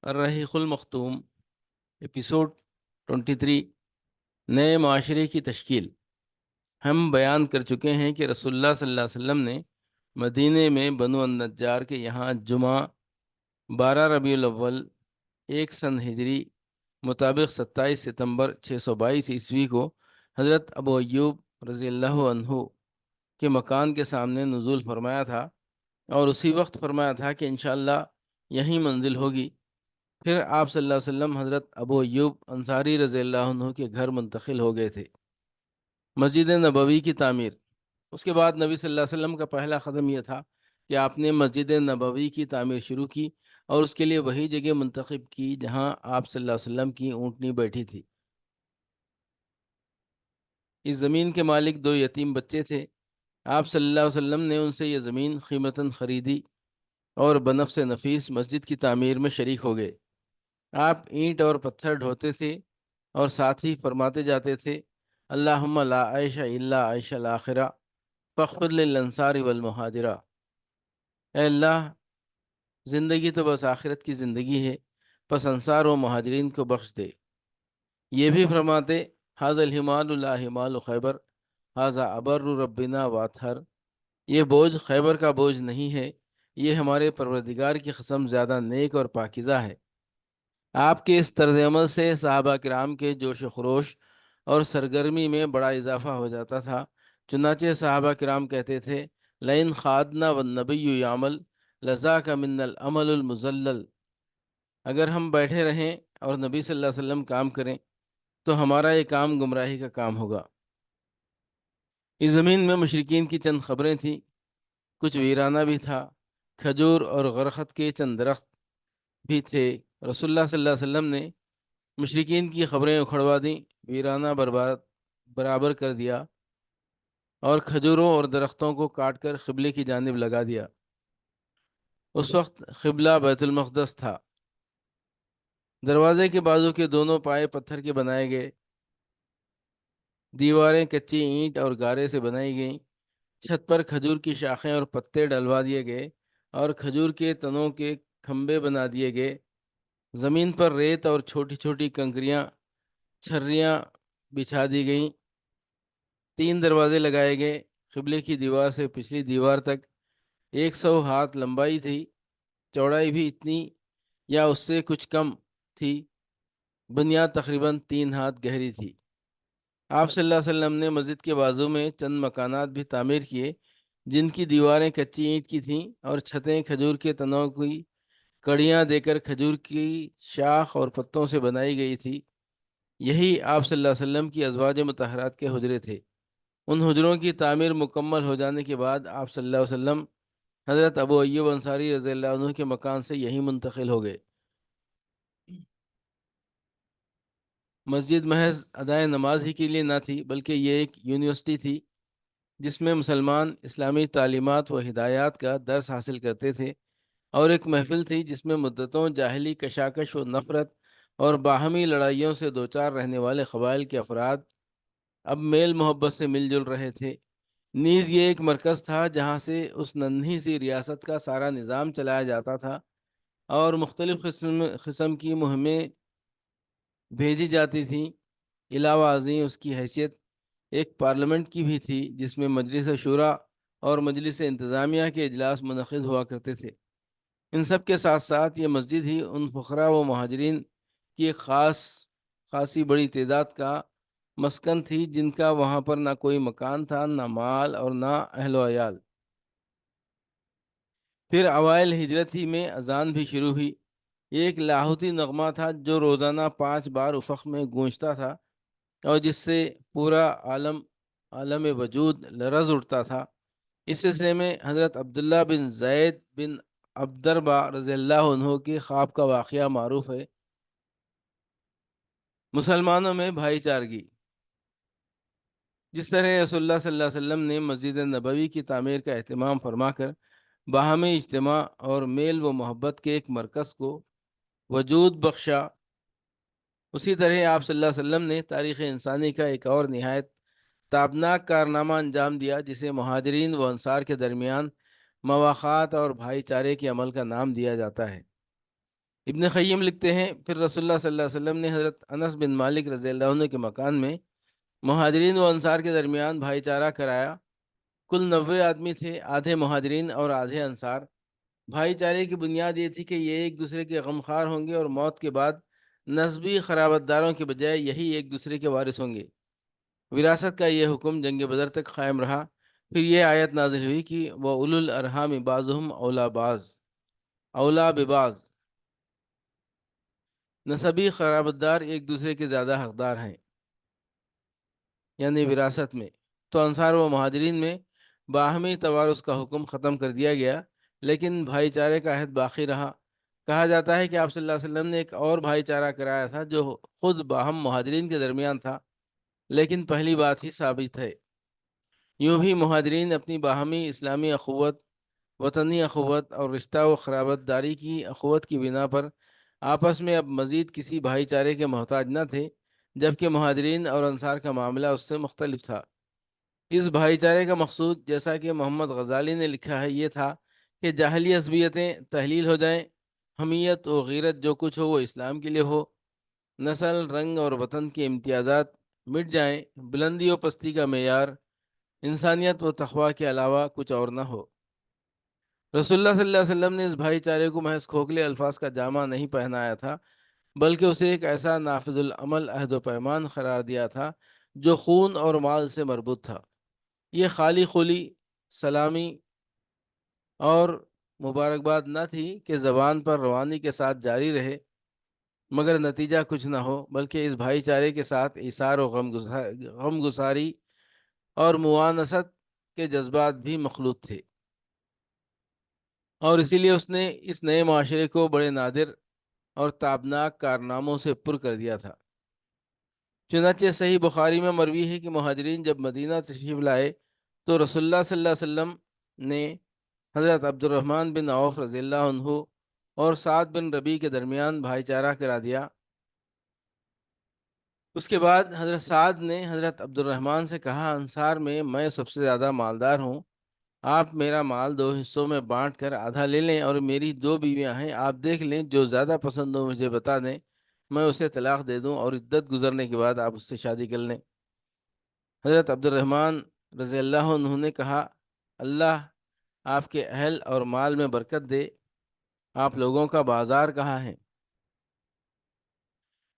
الرحیق المختوم episode 23 نئے معاشرے کی تشکیل۔ ہم بیان کر چکے ہیں کہ رسول اللہ صلی اللہ علیہ وسلم نے مدینے میں بنو النجار کے یہاں جمعہ 12 ربیع الاول 1 سن ہجری مطابق 27 ستمبر 622 عیسوی کو حضرت ابو ایوب رضی اللہ عنہ کے مکان کے سامنے نزول فرمایا تھا، اور اسی وقت فرمایا تھا کہ انشاءاللہ یہیں منزل ہوگی۔ پھر آپ صلی اللہ علیہ وسلم حضرت ابو ایوب انصاری رضی اللہ عنہ کے گھر منتقل ہو گئے تھے۔ مسجد نبوی کی تعمیر۔ اس کے بعد نبی صلی اللہ علیہ وسلم کا پہلا قدم یہ تھا کہ آپ نے مسجد نبوی کی تعمیر شروع کی، اور اس کے لیے وہی جگہ منتخب کی جہاں آپ صلی اللہ علیہ وسلم کی اونٹنی بیٹھی تھی۔ اس زمین کے مالک 2 یتیم بچے تھے۔ آپ صلی اللہ علیہ وسلم نے ان سے یہ زمین قیمتاً خریدی اور بنفس نفیس مسجد کی تعمیر میں شریک ہو گئے۔ آپ اینٹ اور پتھر ڈھوتے تھے اور ساتھ ہی فرماتے جاتے تھے، اللہم لا عیش الا عیش الاخرہ فاغفر للانصار والمہاجرہ۔ اے اللہ، زندگی تو بس آخرت کی زندگی ہے، پس انصار و مہاجرین کو بخش دے۔ یہ بھی فرماتے، ھذا الحمال لا حمال خیبر ھذا ابر ربنا واطہر۔ یہ بوجھ خیبر کا بوجھ نہیں ہے، یہ ہمارے پروردگار کی قسم زیادہ نیک اور پاکیزہ ہے۔ آپ کے اس طرز عمل سے صحابہ کرام کے جوش و خروش اور سرگرمی میں بڑا اضافہ ہو جاتا تھا۔ چنانچہ صحابہ کرام کہتے تھے، لئن خادنا والنبی یعمل لذاک من العمل المزلل۔ اگر ہم بیٹھے رہیں اور نبی صلی اللہ علیہ وسلم کام کریں تو ہمارا یہ کام گمراہی کا کام ہوگا۔ اس زمین میں مشرکین کی چند خبریں تھیں، کچھ ویرانہ بھی تھا، کھجور اور غرخت کے چند درخت بھی تھے۔ رسول اللہ صلی اللہ علیہ وسلم نے مشرکین کی خبریں اکھڑوا دیں، ویرانہ برابر کر دیا اور کھجوروں اور درختوں کو کاٹ کر قبلے کی جانب لگا دیا۔ اس وقت قبلہ بیت المقدس تھا۔ دروازے کے بازو کے دونوں پائے پتھر کے بنائے گئے، دیواریں کچی اینٹ اور گارے سے بنائی گئیں، چھت پر کھجور کی شاخیں اور پتے ڈلوا دیے گئے اور کھجور کے تنوں کے کھمبے بنا دیے گئے۔ زمین پر ریت اور چھوٹی چھوٹی کنکریاں چھریاں بچھا دی گئیں۔ 3 دروازے لگائے گئے۔ قبلے کی دیوار سے پچھلی دیوار تک 100 ہاتھ لمبائی تھی، چوڑائی بھی اتنی یا اس سے کچھ کم تھی۔ بنیاد تقریباً 3 ہاتھ گہری تھی۔ آپ صلی اللہ علیہ وسلم نے مسجد کے بازو میں چند مکانات بھی تعمیر کیے، جن کی دیواریں کچی اینٹ کی تھیں اور چھتیں کھجور کے تنوں کی کڑیاں دے کر کھجور کی شاخ اور پتوں سے بنائی گئی تھی۔ یہی آپ صلی اللہ علیہ وسلم کی ازواج مطہرات کے حجرے تھے۔ ان حجروں کی تعمیر مکمل ہو جانے کے بعد آپ صلی اللہ علیہ وسلم حضرت ابو ایوب انصاری رضی اللہ عنہ کے مکان سے یہیں منتقل ہو گئے۔ مسجد محض ادائے نماز ہی کے لیے نہ تھی، بلکہ یہ ایک یونیورسٹی تھی جس میں مسلمان اسلامی تعلیمات و ہدایات کا درس حاصل کرتے تھے، اور ایک محفل تھی جس میں مدتوں جاہلی کشاکش و نفرت اور باہمی لڑائیوں سے دوچار رہنے والے قبائل کے افراد اب میل محبت سے مل جل رہے تھے۔ نیز یہ ایک مرکز تھا جہاں سے اس ننھی سی ریاست کا سارا نظام چلایا جاتا تھا اور مختلف قسم کی مہمیں بھیجی جاتی تھیں۔ علاوہ ازیں اس کی حیثیت ایک پارلیمنٹ کی بھی تھی، جس میں مجلس شورا اور مجلس انتظامیہ کے اجلاس منعقد ہوا کرتے تھے۔ ان سب کے ساتھ ساتھ یہ مسجد ہی ان فقراء و مہاجرین کی ایک خاصی بڑی تعداد کا مسکن تھی، جن کا وہاں پر نہ کوئی مکان تھا، نہ مال اور نہ اہل و عیال۔ پھر اوائل ہجرت ہی میں اذان بھی شروع ہوئی۔ یہ ایک لاہوتی نغمہ تھا جو روزانہ 5 بار افق میں گونجتا تھا اور جس سے پورا عالم وجود لرز اٹھتا تھا۔ اس سلسلے میں حضرت عبداللہ بن زید بن عبدربہ رضی اللہ عنہ کے خواب کا واقعہ معروف ہے۔ مسلمانوں میں بھائی چارگی۔ جس طرح رسول اللہ صلی اللہ علیہ وسلم نے مسجد نبوی کی تعمیر کا اہتمام فرما کر باہمی اجتماع اور میل و محبت کے ایک مرکز کو وجود بخشا، اسی طرح آپ صلی اللہ علیہ وسلم نے تاریخ انسانی کا ایک اور نہایت تابناک کارنامہ انجام دیا، جسے مہاجرین و انصار کے درمیان مواخات اور بھائی چارے کے عمل کا نام دیا جاتا ہے۔ ابن قیم لکھتے ہیں پھر رسول اللہ صلی اللہ علیہ وسلم نے حضرت انس بن مالک رضی اللہ عنہ کے مکان میں مہاجرین و انصار کے درمیان بھائی چارہ کرایا۔ کل 90 آدمی تھے، آدھے مہاجرین اور آدھے انصار۔ بھائی چارے کی بنیاد یہ تھی کہ یہ ایک دوسرے کے غمخوار ہوں گے اور موت کے بعد نسبی خرابت داروں کے بجائے یہی ایک دوسرے کے وارث ہوں گے۔ وراثت کا یہ حکم جنگ بدر تک قائم رہا۔ پھر یہ آیت نازل ہوئی کہ وَأُولُو الْأَرْحَامِ بَعْضُهُمْ اولا ببعض، نسبی خرابت دار ایک دوسرے کے زیادہ حقدار ہیں، یعنی وراثت میں۔ تو انصار و مہاجرین میں باہمی توارث کا حکم ختم کر دیا گیا، لیکن بھائی چارے کا عہد باقی رہا۔ کہا جاتا ہے کہ آپ صلی اللہ علیہ وسلم نے ایک اور بھائی چارہ کرایا تھا جو خود باہم مہاجرین کے درمیان تھا، لیکن پہلی بات ہی ثابت ہے۔ یوں بھی مہاجرین اپنی باہمی اسلامی اخوت، وطنی اخوت اور رشتہ و قرابت داری کی اخوت کی بنا پر آپس میں اب مزید کسی بھائی چارے کے محتاج نہ تھے، جبکہ مہاجرین اور انصار کا معاملہ اس سے مختلف تھا۔ اس بھائی چارے کا مقصود، جیسا کہ محمد غزالی نے لکھا ہے، یہ تھا کہ جاہلی عصبیتیں تحلیل ہو جائیں، حمیت و غیرت جو کچھ ہو وہ اسلام کے لیے ہو، نسل، رنگ اور وطن کے امتیازات مٹ جائیں، بلندی و پستی کا معیار انسانیت و تقوی کے علاوہ کچھ اور نہ ہو۔ رسول اللہ صلی اللہ علیہ وسلم نے اس بھائی چارے کو محض کھوکھلے الفاظ کا جامہ نہیں پہنایا تھا، بلکہ اسے ایک ایسا نافذ العمل عہد و پیمان قرار دیا تھا جو خون اور مال سے مربوط تھا۔ یہ خالی خولی سلامی اور مبارکباد نہ تھی کہ زبان پر روانی کے ساتھ جاری رہے مگر نتیجہ کچھ نہ ہو، بلکہ اس بھائی چارے کے ساتھ ایثار و غم گساری اور موانست کے جذبات بھی مخلوط تھے، اور اسی لیے اس نے اس نئے معاشرے کو بڑے نادر اور تابناک کارناموں سے پر کر دیا تھا۔ چنانچہ صحیح بخاری میں مروی ہے کہ مہاجرین جب مدینہ تشریف لائے تو رسول اللہ صلی اللہ علیہ وسلم نے حضرت عبد الرحمن بن عوف رضی اللہ عنہ اور سعد بن ربیع کے درمیان بھائی چارہ کرا دیا۔ اس کے بعد حضرت سعد نے حضرت عبد الرحمن سے کہا، انصار میں سب سے زیادہ مالدار ہوں، آپ میرا مال 2 حصوں میں بانٹ کر آدھا لے لیں، اور میری 2 بیویاں ہیں، آپ دیکھ لیں جو زیادہ پسند ہو مجھے بتا دیں، میں اسے طلاق دے دوں اور عدت گزرنے کے بعد آپ اس سے شادی کر لیں۔ حضرت عبد الرحمن رضی اللہ عنہ نے کہا، اللہ آپ کے اہل اور مال میں برکت دے، آپ لوگوں کا بازار کہاں ہے؟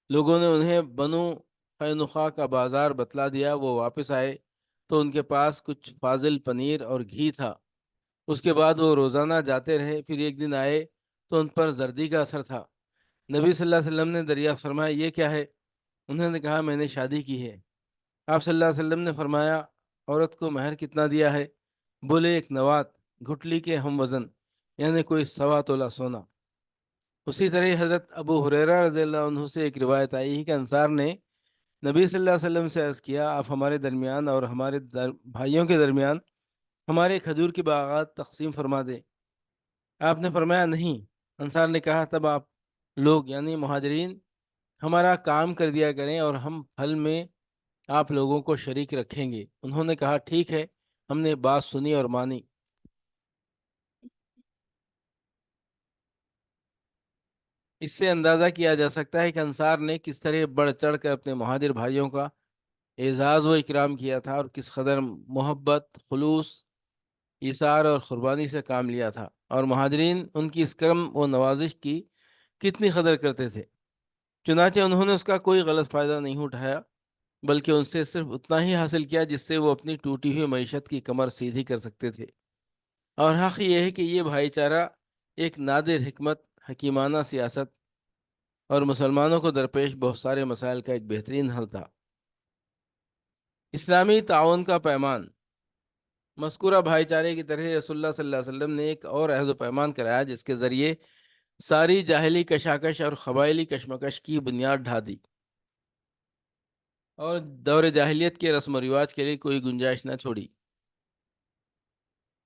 لوگوں نے انہیں بنو قینقاع کا بازار بتلا دیا۔ وہ واپس آئے تو ان کے پاس کچھ فاضل پنیر اور گھی تھا۔ اس کے بعد وہ روزانہ جاتے رہے، پھر ایک دن آئے تو ان پر زردی کا اثر تھا۔ نبی صلی اللہ علیہ وسلم نے دریافت فرمایا، یہ کیا ہے؟ انہوں نے کہا، میں نے شادی کی ہے۔ آپ صلی اللہ علیہ وسلم نے فرمایا، عورت کو مہر کتنا دیا ہے؟ بولے، 1 نوات، گٹھلی کے ہم وزن، یعنی کوئی 1.25 تولا سونا۔ اسی طرح حضرت ابو ہریرہ رضی اللہ عنہ سے ایک روایت آئی ہے کہ انصار نے نبی صلی اللہ علیہ وسلم سے عرض کیا، آپ ہمارے درمیان اور ہمارے بھائیوں کے درمیان ہمارے کھجور کے باغات تقسیم فرما دیں۔ آپ نے فرمایا، نہیں۔ انصار نے کہا، تب آپ لوگ یعنی مہاجرین ہمارا کام کر دیا کریں اور ہم پھل میں آپ لوگوں کو شریک رکھیں گے۔ انہوں نے کہا، ٹھیک ہے، ہم نے بات سنی اور مانی۔ اس سے اندازہ کیا جا سکتا ہے کہ انصار نے کس طرح بڑھ چڑھ کر اپنے مہاجر بھائیوں کا اعزاز و اکرام کیا تھا، اور کس قدر محبت، خلوص، ایثار اور قربانی سے کام لیا تھا، اور مہاجرین ان کی اس کرم و نوازش کی کتنی قدر کرتے تھے۔ چنانچہ انہوں نے اس کا کوئی غلط فائدہ نہیں اٹھایا، بلکہ ان سے صرف اتنا ہی حاصل کیا جس سے وہ اپنی ٹوٹی ہوئی معیشت کی کمر سیدھی کر سکتے تھے۔ اور حق یہ ہے کہ یہ بھائی چارہ ایک نادر حکمت، حکیمانہ سیاست اور مسلمانوں کو درپیش بہت سارے مسائل کا ایک بہترین حل تھا۔ اسلامی تعاون کا پیمان۔ مذکورہ بھائی چارے کی طرح رسول اللہ صلی اللہ علیہ وسلم نے ایک اور عہد و پیمان کرایا جس کے ذریعے ساری جاہلی کشاکش اور قبائلی کشمکش کی بنیاد ڈھا دی، اور دور جاہلیت کے رسم و رواج کے لیے کوئی گنجائش نہ چھوڑی۔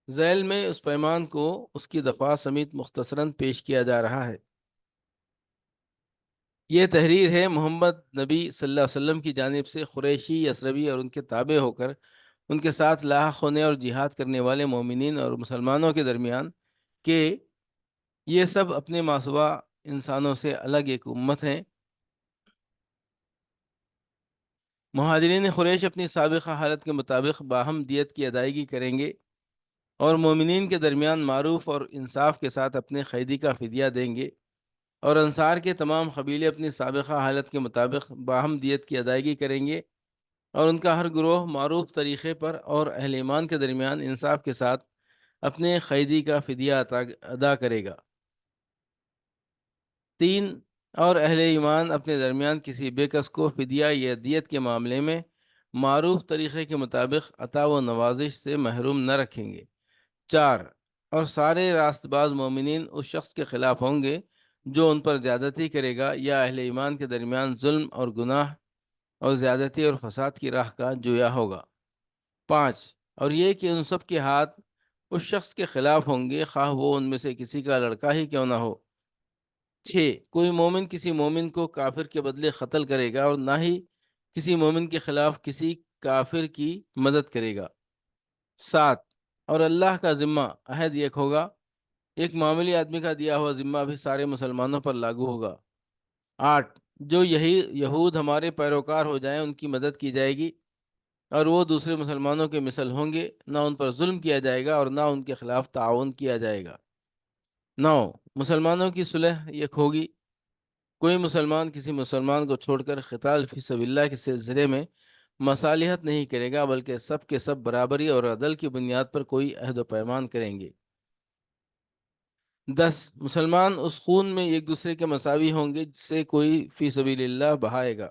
ذیل میں اس پیمان کو اس کی دفعہ سمیت مختصراً پیش کیا جا رہا ہے۔ یہ تحریر ہے محمد نبی صلی اللہ علیہ وسلم کی جانب سے قریشی، یثربی اور ان کے تابع ہو کر ان کے ساتھ لاحق ہونے اور جہاد کرنے والے مومنین اور مسلمانوں کے درمیان، کہ یہ سب اپنے ماسوا انسانوں سے الگ ایک امت ہیں۔ مہاجرین قریش اپنی سابقہ حالت کے مطابق باہم دیت کی ادائیگی کریں گے اور مومنین کے درمیان معروف اور انصاف کے ساتھ اپنے قیدی کا فدیہ دیں گے، اور انصار کے تمام قبیلے اپنی سابقہ حالت کے مطابق باہم دیت کی ادائیگی کریں گے، اور ان کا ہر گروہ معروف طریقے پر اور اہل ایمان کے درمیان انصاف کے ساتھ اپنے قیدی کا فدیہ ادا کرے گا۔ 3، اور اہل ایمان اپنے درمیان کسی بے کس کو فدیہ یا دیت کے معاملے میں معروف طریقے کے مطابق عطا و نوازش سے محروم نہ رکھیں گے۔ 4، اور سارے راست باز مومنین اس شخص کے خلاف ہوں گے جو ان پر زیادتی کرے گا یا اہل ایمان کے درمیان ظلم اور گناہ اور زیادتی اور فساد کی راہ کا جویا ہوگا۔ 5، اور یہ کہ ان سب کے ہاتھ اس شخص کے خلاف ہوں گے خواہ وہ ان میں سے کسی کا لڑکا ہی کیوں نہ ہو۔ 6، کوئی مومن کسی مومن کو کافر کے بدلے قتل کرے گا اور نہ ہی کسی مومن کے خلاف کسی کافر کی مدد کرے گا۔ 7، اور اللہ کا ذمہ عہد ایک ہوگا، ایک معمولی آدمی کا دیا ہوا ذمہ بھی سارے مسلمانوں پر لاگو ہوگا۔ 8، جو یہی یہود ہمارے پیروکار ہو جائیں ان کی مدد کی جائے گی، اور وہ دوسرے مسلمانوں کے مثل ہوں گے، نہ ان پر ظلم کیا جائے گا اور نہ ان کے خلاف تعاون کیا جائے گا۔ 9، مسلمانوں کی صلح یک ہوگی، کوئی مسلمان کسی مسلمان کو چھوڑ کر قتال فی سبیل اللہ کے سلسلے میں مصالحت نہیں کرے گا، بلکہ سب کے سب برابری اور عدل کی بنیاد پر کوئی عہد و پیمان کریں گے۔ 10، مسلمان اس خون میں ایک دوسرے کے مساوی ہوں گے جس سے کوئی فی سبیل اللہ بہائے گا۔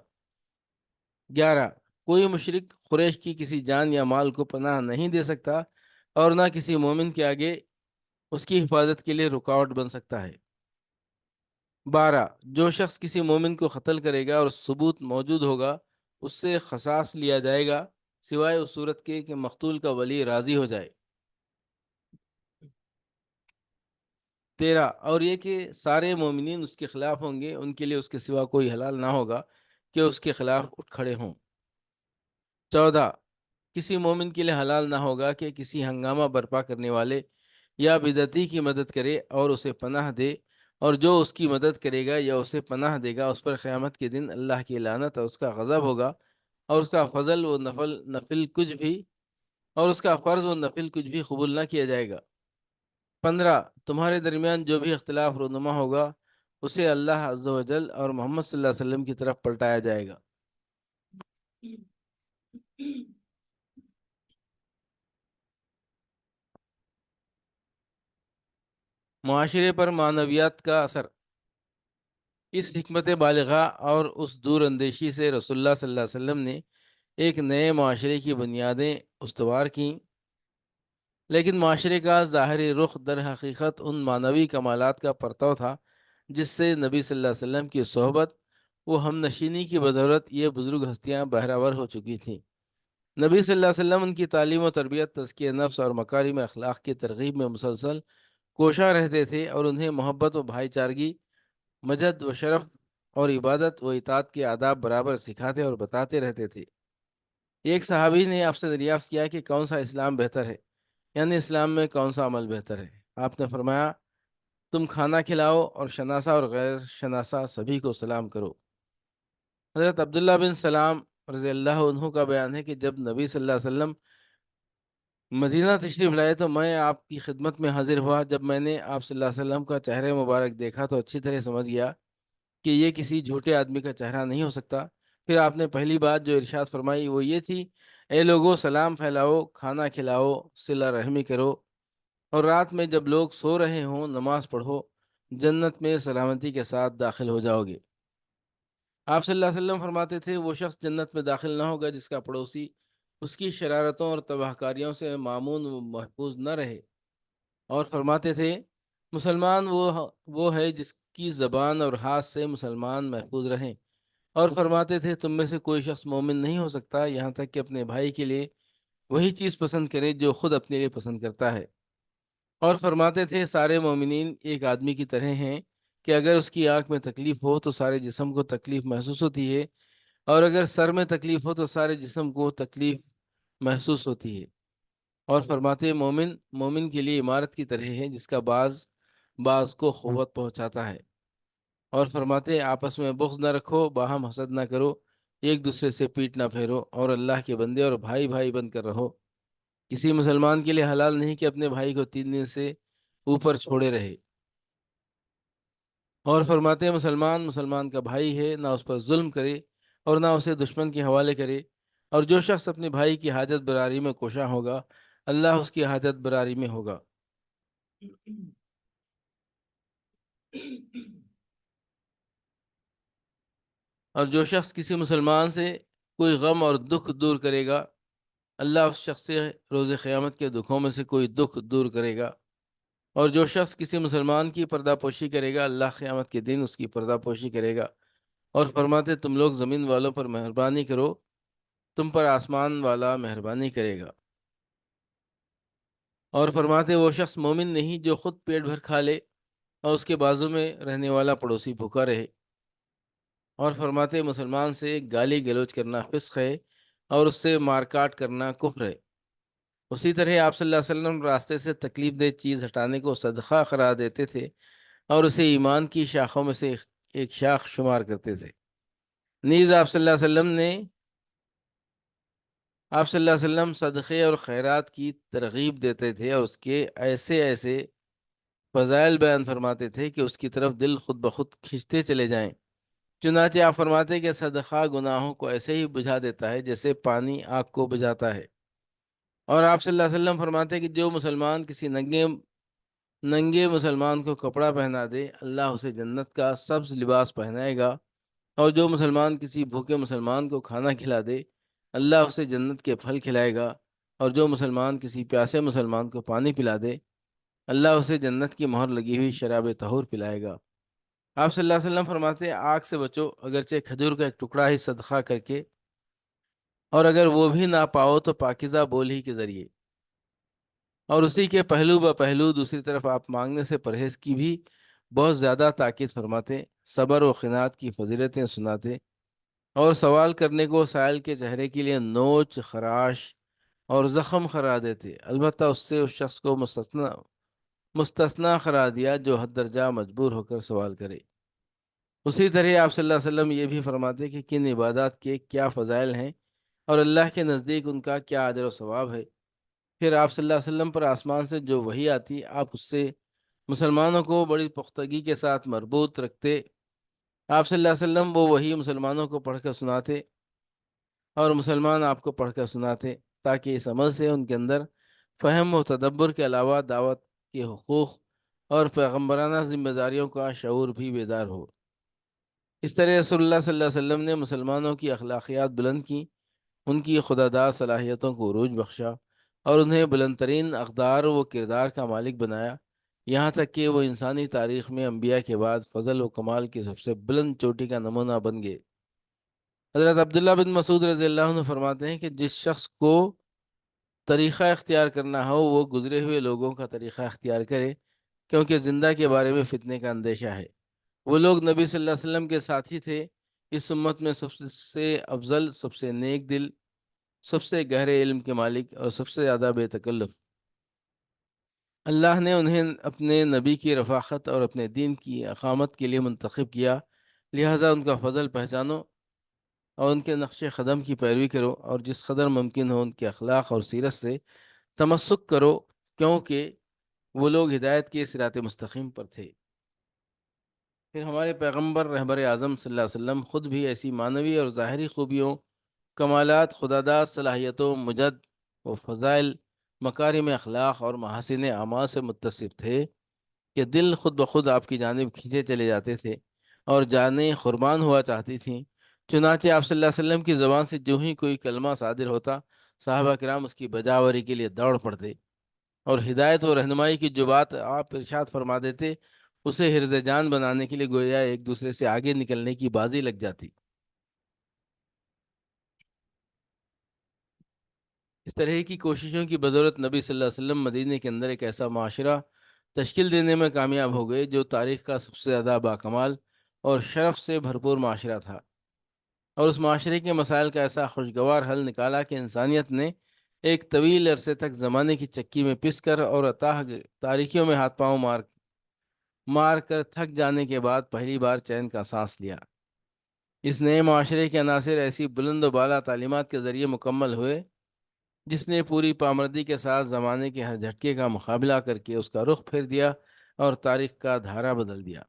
11، کوئی مشرک قریش کی کسی جان یا مال کو پناہ نہیں دے سکتا اور نہ کسی مومن کے آگے اس کی حفاظت کے لیے رکاوٹ بن سکتا ہے۔ 12، جو شخص کسی مومن کو قتل کرے گا اور ثبوت موجود ہوگا اس سے قصاص لیا جائے گا، سوائے اس صورت کے کہ مقتول کا ولی راضی ہو جائے۔ 13، اور یہ کہ سارے مومنین اس کے خلاف ہوں گے، ان کے لیے اس کے سوا کوئی حلال نہ ہوگا کہ اس کے خلاف اٹھ کھڑے ہوں۔ 14، کسی مومن کے لیے حلال نہ ہوگا کہ کسی ہنگامہ برپا کرنے والے یا بدعتی کی مدد کرے اور اسے پناہ دے، اور جو اس کی مدد کرے گا یا اسے پناہ دے گا اس پر قیامت کے دن اللہ کی لعنت اور اس کا غضب ہوگا، اور اس کا فضل و نفل کچھ بھی اور اس کا فرض و نفل کچھ بھی قبول نہ کیا جائے گا۔ 15، تمہارے درمیان جو بھی اختلاف رونما ہوگا اسے اللہ عز و جل اور محمد صلی اللہ علیہ وسلم کی طرف پلٹایا جائے گا۔ معاشرے پر معنویات کا اثر۔ اس حکمت بالغہ اور اس دور اندیشی سے رسول اللہ صلی اللہ علیہ وسلم نے ایک نئے معاشرے کی بنیادیں استوار کیں، لیکن معاشرے کا ظاہری رخ در حقیقت ان معنوی کمالات کا پرتو تھا جس سے نبی صلی اللہ علیہ وسلم کی صحبت و ہم نشینی کی بدولت یہ بزرگ ہستیاں بہرور ہو چکی تھیں۔ نبی صلی اللہ علیہ وسلم ان کی تعلیم و تربیت، تزکیہ نفس اور مکارم اخلاق کی ترغیب میں مسلسل کوشاں رہتے تھے اور انہیں محبت و بھائی چارگی، مجد و شرف اور عبادت و اطاعت کے آداب برابر سکھاتے اور بتاتے رہتے تھے۔ ایک صحابی نے آپ سے دریافت کیا کہ کون سا اسلام بہتر ہے، یعنی اسلام میں کون سا عمل بہتر ہے؟ آپ نے فرمایا، تم کھانا کھلاؤ اور شناسا اور غیر شناسا سبھی کو سلام کرو۔ حضرت عبداللہ بن سلام رضی اللہ عنہ کا بیان ہے کہ جب نبی صلی اللہ علیہ وسلم مدینہ تشریف لائے تو میں آپ کی خدمت میں حاضر ہوا۔ جب میں نے آپ صلی اللہ علیہ وسلم کا چہرہ مبارک دیکھا تو اچھی طرح سمجھ گیا کہ یہ کسی جھوٹے آدمی کا چہرہ نہیں ہو سکتا۔ پھر آپ نے پہلی بات جو ارشاد فرمائی وہ یہ تھی، اے لوگو، سلام پھیلاؤ، کھانا کھلاؤ، صلہ رحمی کرو، اور رات میں جب لوگ سو رہے ہوں نماز پڑھو، جنت میں سلامتی کے ساتھ داخل ہو جاؤ گے۔ آپ صلی اللہ علیہ وسلم فرماتے تھے، وہ شخص جنت میں داخل نہ ہوگا جس کا پڑوسی اس کی شرارتوں اور تباہ کاریوں سے مامون و محفوظ نہ رہے، اور فرماتے تھے، مسلمان وہ ہے جس کی زبان اور ہاتھ سے مسلمان محفوظ رہیں، اور فرماتے تھے، تم میں سے کوئی شخص مومن نہیں ہو سکتا یہاں تک کہ اپنے بھائی کے لیے وہی چیز پسند کرے جو خود اپنے لیے پسند کرتا ہے، اور فرماتے تھے، سارے مومنین ایک آدمی کی طرح ہیں کہ اگر اس کی آنکھ میں تکلیف ہو تو سارے جسم کو تکلیف محسوس ہوتی ہے، اور اگر سر میں تکلیف ہو تو سارے جسم کو تکلیف محسوس ہوتی ہے، اور فرماتے، مومن مومن کے لیے عمارت کی طرح ہے جس کا بعض کو قوت پہنچاتا ہے۔ اور فرماتے آپس میں بغض نہ رکھو، باہم حسد نہ کرو، ایک دوسرے سے پیٹ نہ پھیرو، اور اللہ کے بندے اور بھائی بھائی بن کر رہو۔ کسی مسلمان کے لیے حلال نہیں کہ اپنے بھائی کو 3 دن سے اوپر چھوڑے رہے۔ اور فرماتے ہیں مسلمان مسلمان کا بھائی ہے، نہ اس پر ظلم کرے اور نہ اسے دشمن کے حوالے کرے، اور جو شخص اپنے بھائی کی حاجت براری میں کوشاں ہوگا اللہ اس کی حاجت براری میں ہوگا۔ اور جو شخص کسی مسلمان سے کوئی غم اور دکھ دور کرے گا اللہ اس شخص سے روز قیامت کے دکھوں میں سے کوئی دکھ دور کرے گا۔ اور جو شخص کسی مسلمان کی پردہ پوشی کرے گا اللہ قیامت کے دن اس کی پردہ پوشی کرے گا۔ اور فرماتے تم لوگ زمین والوں پر مہربانی کرو، تم پر آسمان والا مہربانی کرے گا۔ اور فرماتے وہ شخص مومن نہیں جو خود پیٹ بھر کھا لے اور اس کے بازو میں رہنے والا پڑوسی بھوکا رہے۔ اور فرماتے مسلمان سے گالی گلوچ کرنا فسق ہے اور اس سے مار کاٹ کرنا کفر ہے۔ اسی طرح آپ صلی اللہ علیہ وسلم راستے سے تکلیف دہ چیز ہٹانے کو صدقہ قرار دیتے تھے اور اسے ایمان کی شاخوں میں سے ایک شاخ شمار کرتے تھے۔ نیز آپ صلی اللہ علیہ وسلم صدقے اور خیرات کی ترغیب دیتے تھے اور اس کے ایسے ایسے فضائل بیان فرماتے تھے کہ اس کی طرف دل خود بخود کھنچتے چلے جائیں۔ چنانچہ آپ فرماتے کہ صدقہ گناہوں کو ایسے ہی بجھا دیتا ہے جیسے پانی آگ کو بجھاتا ہے۔ اور آپ صلی اللہ علیہ وسلم فرماتے کہ جو مسلمان کسی ننگے مسلمان کو کپڑا پہنا دے اللہ اسے جنت کا سبز لباس پہنائے گا، اور جو مسلمان کسی بھوکے مسلمان کو کھانا کھلا دے اللہ اسے جنت کے پھل کھلائے گا، اور جو مسلمان کسی پیاسے مسلمان کو پانی پلا دے اللہ اسے جنت کی مہر لگی ہوئی شراب طہور پلائے گا۔ آپ صلی اللہ علیہ وسلم فرماتے آگ سے بچو اگرچہ کھجور کا ایک ٹکڑا ہی صدقہ کر کے، اور اگر وہ بھی نہ پاؤ تو پاکیزہ بول ہی کے ذریعے، اور اسی کے پہلو بہ پہلو دوسری طرف آپ مانگنے سے پرہیز کی بھی بہت زیادہ تاکید فرماتے، صبر و قناعت کی فضیلتیں سناتے، اور سوال کرنے کو سائل کے چہرے کے لیے نوچ خراش اور زخم قرار دیتے، البتہ اس سے اس شخص کو مستثنا قرار دیا جو حد درجہ مجبور ہو کر سوال کرے۔ اسی طرح آپ صلی اللہ علیہ وسلم یہ بھی فرماتے کہ کن عبادات کے کیا فضائل ہیں اور اللہ کے نزدیک ان کا کیا اجر و ثواب ہے۔ پھر آپ صلی اللہ علیہ وسلم پر آسمان سے جو وحی آتی آپ اس سے مسلمانوں کو بڑی پختگی کے ساتھ مربوط رکھتے۔ آپ صلی اللہ علیہ وسلم وہ وحی مسلمانوں کو پڑھ کر سناتے اور مسلمان آپ کو پڑھ کر سناتے، تاکہ اس عمل سے ان کے اندر فہم و تدبر کے علاوہ دعوت کے حقوق اور پیغمبرانہ ذمہ داریوں کا شعور بھی بیدار ہو۔ اس طرح رسول اللہ صلی اللہ علیہ وسلم نے مسلمانوں کی اخلاقیات بلند کی، ان کی خوددار صلاحیتوں کو عروج بخشا اور انہیں بلند ترین اقدار و کردار کا مالک بنایا، یہاں تک کہ وہ انسانی تاریخ میں انبیاء کے بعد فضل و کمال کی سب سے بلند چوٹی کا نمونہ بن گئے۔ حضرت عبداللہ بن مسعود رضی اللہ عنہ فرماتے ہیں کہ جس شخص کو طریقہ اختیار کرنا ہو وہ گزرے ہوئے لوگوں کا طریقہ اختیار کرے، کیونکہ زندہ کے بارے میں فتنے کا اندیشہ ہے۔ وہ لوگ نبی صلی اللہ علیہ وسلم کے ساتھی تھے، اس امت میں سب سے افضل، سب سے نیک دل، سب سے گہرے علم کے مالک اور سب سے زیادہ بے تکلف۔ اللہ نے انہیں اپنے نبی کی رفاقت اور اپنے دین کی اقامت کے لیے منتخب کیا، لہٰذا ان کا فضل پہچانو اور ان کے نقش قدم کی پیروی کرو، اور جس قدر ممکن ہو ان کے اخلاق اور سیرت سے تمسک کرو، کیونکہ وہ لوگ ہدایت کے صراط مستقیم پر تھے۔ پھر ہمارے پیغمبر رہبر اعظم صلی اللہ علیہ وسلم خود بھی ایسی معنوی اور ظاہری خوبیوں، کمالات، خداداد صلاحیتوں، مجد و فضائل، مکارم اخلاق اور محاسن اعمال سے متصف تھے کہ دل خود بخود آپ کی جانب کھینچے چلے جاتے تھے اور جانیں قربان ہوا چاہتی تھیں۔ چنانچہ آپ صلی اللہ علیہ وسلم کی زبان سے جو ہی کوئی کلمہ صادر ہوتا صحابہ کرام اس کی بجاوری کے لیے دوڑ پڑتے، اور ہدایت و رہنمائی کی جو بات آپ ارشاد فرما دیتے اسے حرز جان بنانے کے لیے گویا ایک دوسرے سے آگے نکلنے کی بازی لگ جاتی۔ اس طرح کی کوششوں کی بدولت نبی صلی اللہ علیہ وسلم مدینے کے اندر ایک ایسا معاشرہ تشکیل دینے میں کامیاب ہو گئے جو تاریخ کا سب سے زیادہ باکمال اور شرف سے بھرپور معاشرہ تھا، اور اس معاشرے کے مسائل کا ایسا خوشگوار حل نکالا کہ انسانیت نے ایک طویل عرصے تک زمانے کی چکی میں پس کر اور اتاہ تاریکیوں میں ہاتھ پاؤں مار مار کر تھک جانے کے بعد پہلی بار چین کا سانس لیا۔ اس نئے معاشرے کے عناصر ایسی بلند و بالا تعلیمات کے ذریعے مکمل ہوئے جس نے پوری پامردی کے ساتھ زمانے کے ہر جھٹکے کا مقابلہ کر کے اس کا رخ پھیر دیا اور تاریخ کا دھارا بدل دیا۔